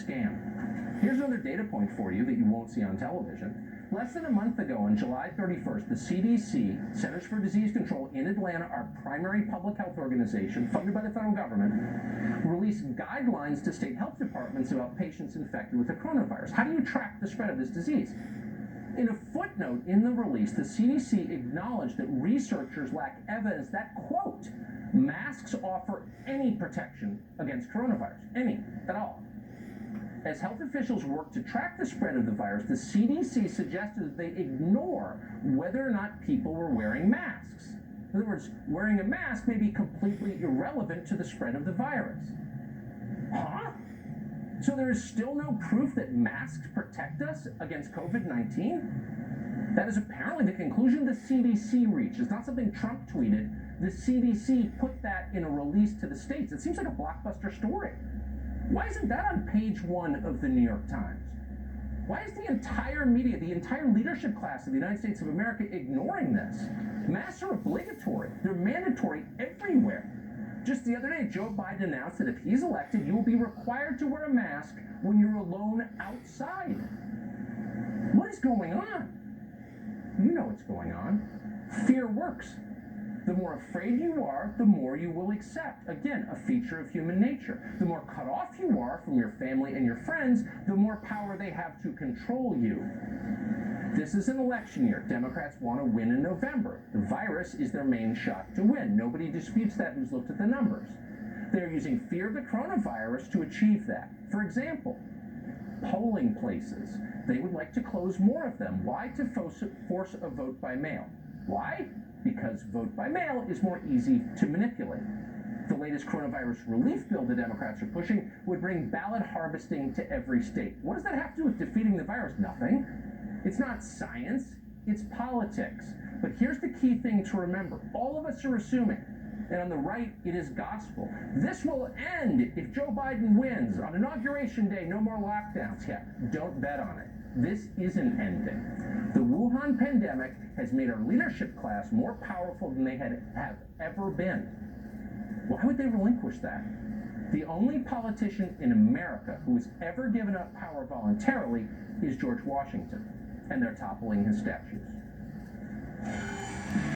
scam. Here's another data point for you that you won't see on television. Less than a month ago, on July 31st, the CDC, Centers for Disease Control in Atlanta, our primary public health organization, funded by the federal government, released guidelines to state health departments about patients infected with the coronavirus. How do you track the spread of this disease? In a footnote in the release, the CDC acknowledged that researchers lack evidence that, quote, masks offer any protection against coronavirus, any, at all. As health officials work to track the spread of the virus, the CDC suggested that they ignore whether or not people were wearing masks. In other words, wearing a mask may be completely irrelevant to the spread of the virus. Huh? So there is still no proof that masks protect us against COVID-19? That is apparently the conclusion the CDC reached. It's not something Trump tweeted. The CDC put that in a release to the states. It seems like a blockbuster story. Why isn't that on page 1 of the New York Times? Why is the entire media, the entire leadership class of the United States of America ignoring this? Masks are obligatory. They're mandatory everywhere. Just the other day, Joe Biden announced that if he's elected, you will be required to wear a mask when you're alone outside. What is going on? You know what's going on. Fear works. The more afraid you are, the more you will accept. Again, a feature of human nature. The more cut off you are from your family and your friends, the more power they have to control you. This is an election year. Democrats want to win in November. The virus is their main shot to win. Nobody disputes that who's looked at the numbers. They're using fear of the coronavirus to achieve that. For example, polling places. They would like to close more of them. Why? To force a vote by mail. Why? Because vote by mail is more easy to manipulate. The latest coronavirus relief bill the Democrats are pushing would bring ballot harvesting to every state. What does that have to do with defeating the virus? Nothing. It's not science, it's politics. But here's the key thing to remember. All of us are assuming, and on the right, it is gospel. This will end if Joe Biden wins. On Inauguration Day, no more lockdowns. Yeah, don't bet on it. This isn't ending. The Wuhan pandemic has made our leadership class more powerful than they have ever been. Why would they relinquish that? The only politician in America who has ever given up power voluntarily is George Washington, and they're toppling his statues.